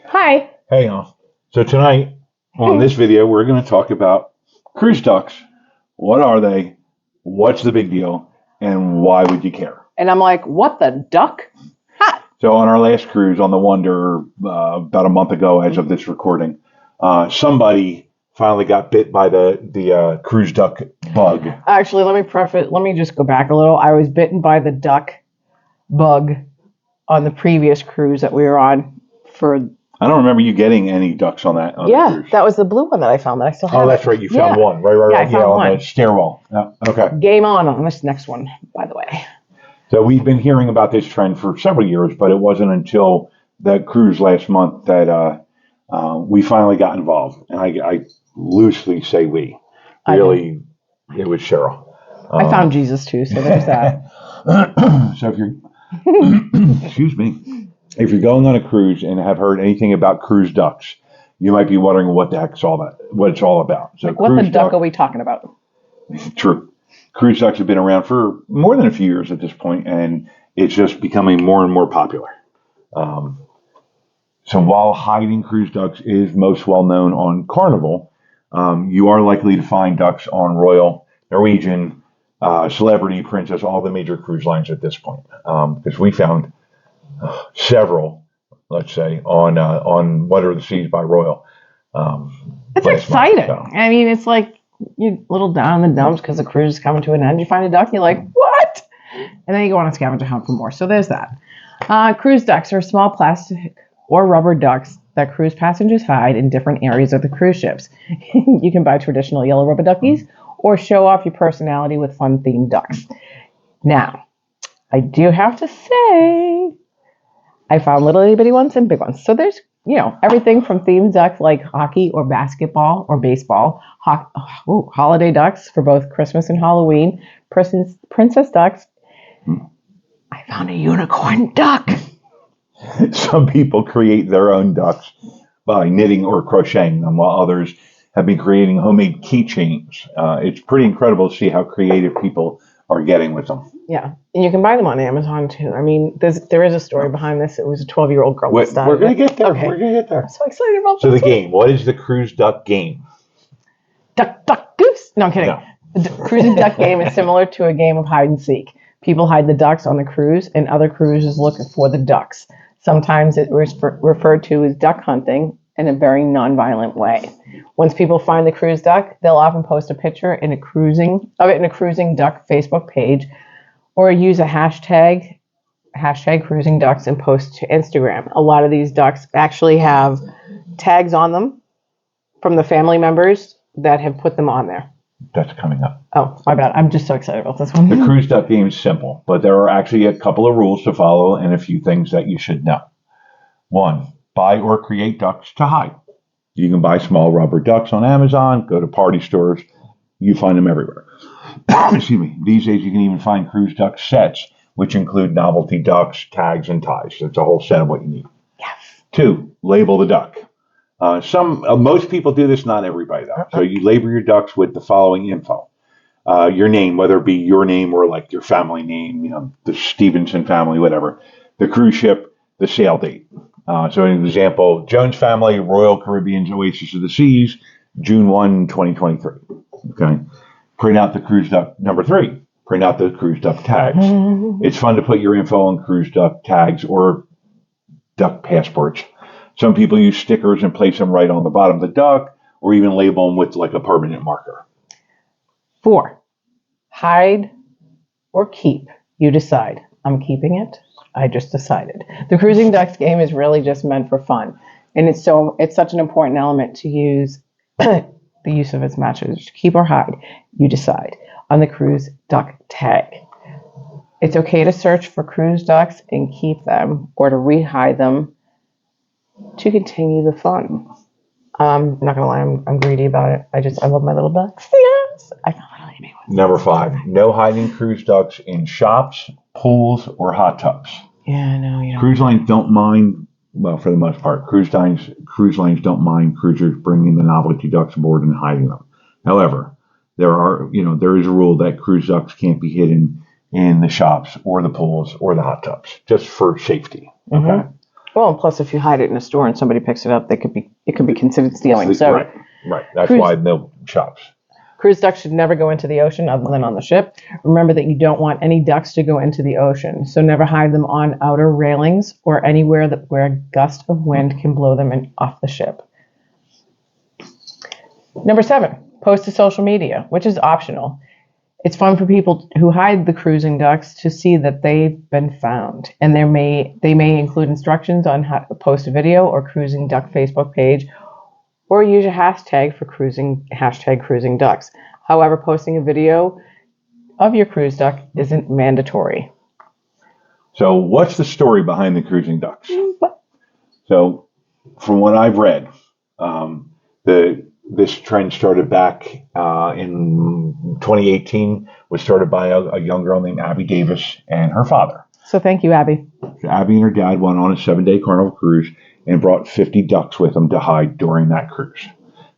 Hi. Hey, so tonight on this video, we're going to talk about cruise ducks. What are they? What's the big deal? And why would you care? And I'm like, what the duck? Ha! So on our last cruise on the Wonder, about a month ago as of this recording, somebody finally got bit by the cruise duck bug. Actually, let me just go back a little. I was bitten by the duck bug on the previous cruise that we were on I don't remember you getting any ducks on that cruise. That was the blue one that I found that I still have. Oh, that's right. You found one. Right. Yeah, I found on one. the stairwell. Okay. Game on this next one, by the way. So we've been hearing about this trend for several years, but it wasn't until the cruise last month that we finally got involved. And I loosely say we. Really, it was Cheryl. I found Jesus too, so there's that. So if you're, excuse me, if you're going on a cruise and have heard anything about cruise ducks, you might be wondering what the heck it's all about. What it's all about. So like, what the duck are we talking about? True. Cruise ducks have been around for more than a few years at this point, and it's just becoming more and more popular. So while hiding cruise ducks is most well known on Carnival, you are likely to find ducks on Royal, Norwegian, Celebrity, Princess, all the major cruise lines at this point. Because we found several, let's say, on Wonder of the Seas by Royal. It's exciting. I mean, it's like you're a little down in the dumps because the cruise is coming to an end. You find a duck, and you're like, what? And then you go on a scavenger hunt for more. So there's that. Cruise ducks are small plastic or rubber ducks that cruise passengers hide in different areas of the cruise ships. You can buy traditional yellow rubber duckies or show off your personality with fun themed ducks. Now, I do have to say, I found little itty bitty ones and big ones. So there's, everything from themed ducks like hockey or basketball or baseball, holiday ducks for both Christmas and Halloween, princess ducks. I found a unicorn duck. Some people create their own ducks by knitting or crocheting them, while others have been creating homemade keychains. It's pretty incredible to see how creative people are getting with them. Yeah, and you can buy them on Amazon too. I mean, there is a story behind this. It was a 12-year-old girl that started. We're going to get there. Okay. We're going to get there. I'm so excited about this. So the game. What is the cruise duck game? Duck, goose. No, I'm kidding. No. The cruising duck game is similar to a game of hide and seek. People hide the ducks on the cruise, and other cruisers look for the ducks. Sometimes it was referred to as duck hunting in a very nonviolent way. Once people find the cruise duck, they'll often post a picture in a cruising duck Facebook page, or use a hashtag cruising ducks and post to Instagram. A lot of these ducks actually have tags on them from the family members that have put them on there. That's coming up. Oh, my bad. I'm just so excited about this one. The cruise duck game is simple, but there are actually a couple of rules to follow and a few things that you should know. 1, buy or create ducks to hide. You can buy small rubber ducks on Amazon, go to party stores. You find them everywhere. Excuse me. These days you can even find cruise duck sets, which include novelty ducks, tags, and ties. It's a whole set of what you need. Yes. 2, label the duck. Most people do this, not everybody though. So you label your ducks with the following info. Your name, whether it be your name or like your family name, the Stevenson family, whatever. The cruise ship, the sail date. So an example, Jones family, Royal Caribbean's Oasis of the Seas, June 1, 2023. Okay. Print out the cruise duck. Number 3, print out the cruise duck tags. It's fun to put your info on cruise duck tags or duck passports. Some people use stickers and place them right on the bottom of the duck, or even label them with like a permanent marker. 4, hide or keep. You decide. I'm keeping it. I just decided. The cruising ducks game is really just meant for fun, and it's such an important element to use the use of its matches. Keep or hide. You decide. On the cruise duck tag, it's okay to search for cruise ducks and keep them, or to re-hide them to continue the fun. I'm not gonna lie, I'm greedy about it. I love my little ducks. Yes, I found little baby ones. Number 5, no hiding cruise ducks in shops, pools, or hot tubs. Yeah, I know. Yeah. Cruise lines don't mind. Well, for the most part, cruise lines don't mind cruisers bringing the novelty ducks aboard and hiding them. However, there is a rule that cruise ducks can't be hidden in the shops or the pools or the hot tubs, just for safety. Okay. Well, and plus, if you hide it in a store and somebody picks it up, it could be considered stealing. So, right. That's why no shops. Cruise ducks should never go into the ocean other than on the ship. Remember that you don't want any ducks to go into the ocean, so never hide them on outer railings or anywhere where a gust of wind can blow them off the ship. Number 7, post to social media, which is optional. It's fun for people who hide the cruising ducks to see that they've been found, and they may include instructions on how to post a video or cruising duck Facebook page, or use a hashtag for cruising ducks. However, posting a video of your cruise duck isn't mandatory. So what's the story behind the cruising ducks? So from what I've read, this trend started back in 2018, was started by a young girl named Abby Davis and her father. So thank you, Abby. Abby and her dad went on a 7-day Carnival cruise and brought 50 ducks with them to hide during that cruise.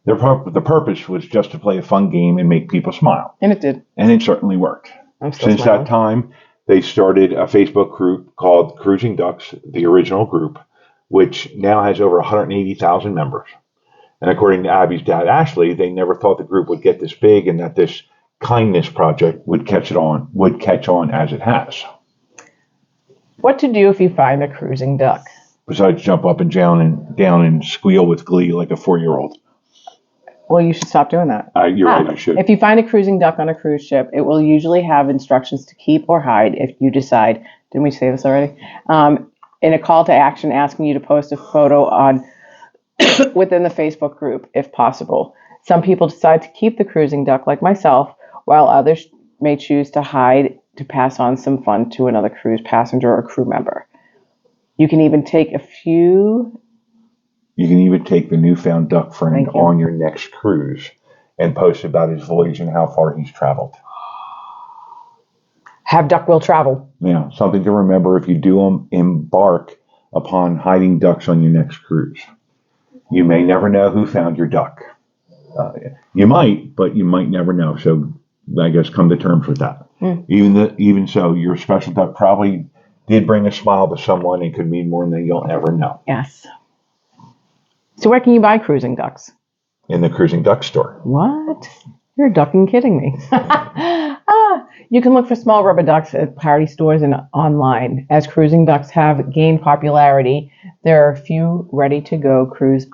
The purpose was just to play a fun game and make people smile. And it did. And it certainly worked. Since that time, they started a Facebook group called Cruising Ducks, the original group, which now has over 180,000 members. And according to Abby's dad, Ashley, they never thought the group would get this big and that this kindness project would catch on as it has. What to do if you find a cruising duck? Besides jump up and down and squeal with glee like a 4-year-old. Well, you should stop doing that. You're right, I should. If you find a cruising duck on a cruise ship, it will usually have instructions to keep or hide if you decide. Didn't we say this already? In a call to action asking you to post a photo within the Facebook group, if possible. Some people decide to keep the cruising duck, like myself, while others may choose to hide to pass on some fun to another cruise passenger or crew member. You can even take the newfound duck friend on your next cruise and post about his voyage and how far he's traveled. Have duck will travel. Yeah, something to remember if you do embark upon hiding ducks on your next cruise. You may never know who found your duck. You might, but you might never know. So I guess come to terms with that. Even so, your special duck probably did bring a smile to someone and could mean more than you'll ever know. Yes. So where can you buy cruising ducks? In the Cruising Duck store. What? You're ducking kidding me. You can look for small rubber ducks at party stores and online. As cruising ducks have gained popularity, there are a few ready-to-go cruise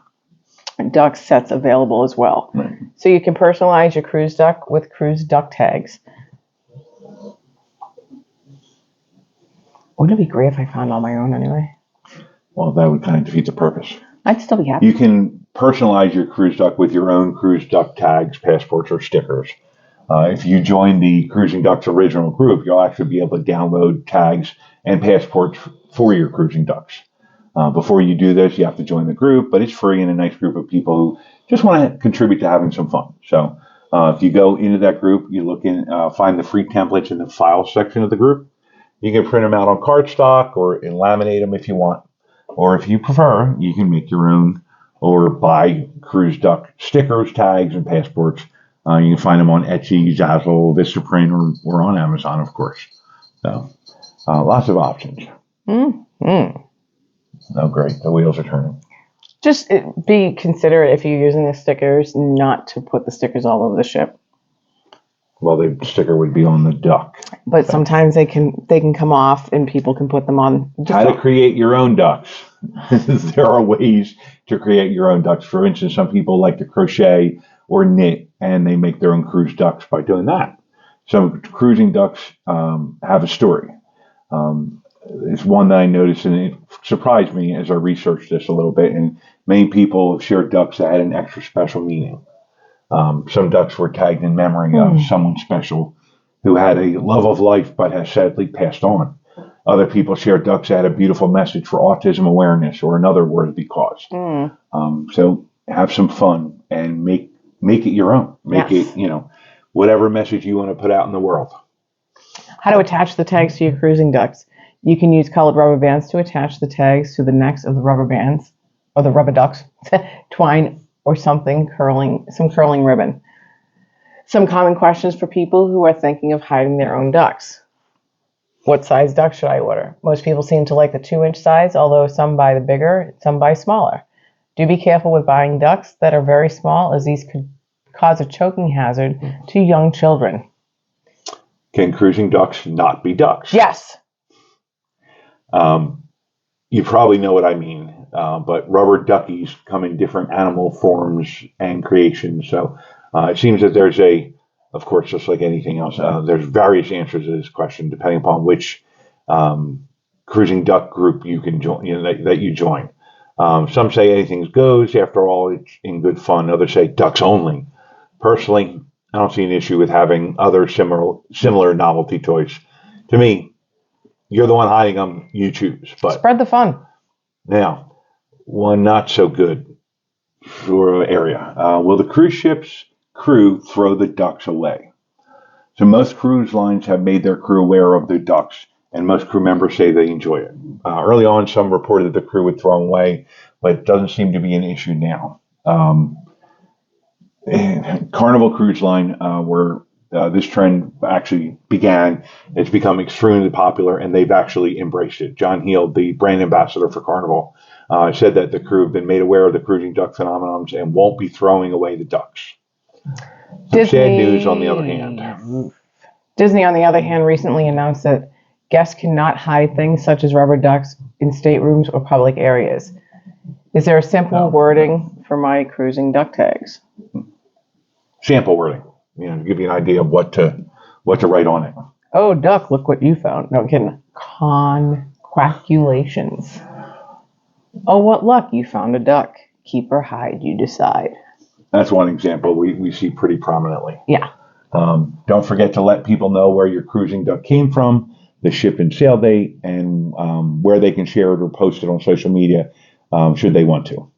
duck sets available as well. Right. So you can personalize your cruise duck with cruise duck tags. Wouldn't it be great if I found all my own anyway? Well, that would kind of defeat the purpose. I'd still be happy. You can personalize your cruise duck with your own cruise duck tags, passports, or stickers. If you join the Cruising Ducks original group, you'll actually be able to download tags and passports for your cruising ducks. Before you do this, you have to join the group, but it's free and a nice group of people who just want to contribute to having some fun. So if you go into that group, you look in, find the free templates in the file section of the group. You can print them out on cardstock or laminate them if you want. Or if you prefer, you can make your own or buy cruise duck stickers, tags, and passports. You can find them on Etsy, Zazzle, Vistaprint, or on Amazon, of course. So lots of options. Mm-hmm. Oh, great. The wheels are turning. Just be considerate if you're using the stickers not to put the stickers all over the ship. Well, the sticker would be on the duck. But sometimes they can come off and people can put them on. How to create your own ducks. There are ways to create your own ducks. For instance, some people like to crochet or knit, and they make their own cruise ducks by doing that. Some cruising ducks have a story. It's one that I noticed, and it surprised me as I researched this a little bit, and many people shared ducks that had an extra special meaning. Some ducks were tagged in memory of someone special who had a love of life but has sadly passed on. Other people shared ducks that had a beautiful message for autism awareness or another worthy cause. So have some fun and make it your own. Make it, whatever message you want to put out in the world. How to attach the tags to your cruising ducks. You can use colored rubber bands to attach the tags to the necks of the rubber bands or the rubber ducks, twine or some curling ribbon. Some common questions for people who are thinking of hiding their own ducks. What size duck should I order? Most people seem to like the 2-inch size, although some buy the bigger, some buy smaller. Do be careful with buying ducks that are very small, as these could cause a choking hazard to young children. Can cruising ducks not be ducks? Yes. You probably know what I mean, but rubber duckies come in different animal forms and creations. So it seems that there's of course, just like anything else, there's various answers to this question depending upon which cruising duck group you can join, that you join. Some say anything goes. After all, it's in good fun. Others say ducks only. Personally, I don't see an issue with having other similar novelty toys. To me, you're the one hiding them. You choose. But spread the fun. Now, one not so good for area. Will the cruise ship's crew throw the ducks away? So most cruise lines have made their crew aware of the ducks, and most crew members say they enjoy it. Early on, some reported that the crew would throw them away, but it doesn't seem to be an issue now. Carnival Cruise Line, where this trend actually began, it's become extremely popular, and they've actually embraced it. John Heel, the brand ambassador for Carnival, said that the crew have been made aware of the cruising duck phenomenon and won't be throwing away the ducks. Sad news, on the other hand. Disney, on the other hand, recently announced that guests cannot hide things such as rubber ducks in staterooms or public areas. Is there a simple wording for my cruising duck tags? Sample wording, to give you an idea of what to write on it. Oh, duck, look what you found. No, I'm kidding. Quaculations. Oh, what luck, you found a duck. Keep or hide, you decide. That's one example we see pretty prominently. Yeah. Don't forget to let people know where your cruising duck came from, the ship and sail date, and where they can share it or post it on social media, should they want to.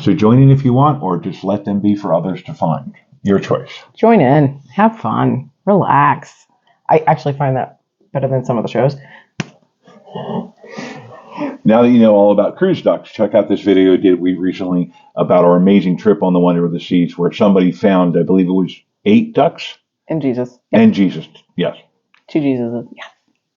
So join in if you want, or just let them be for others to find. Your choice. Join in. Have fun. Relax. I actually find that better than some of the shows. Now that you know all about cruise ducks, check out this video we recently about our amazing trip on the Wonder of the Seas, where somebody found, I believe it was 8 ducks. And Jesus. Yep. And Jesus, yes. 2 Jesuses, yeah.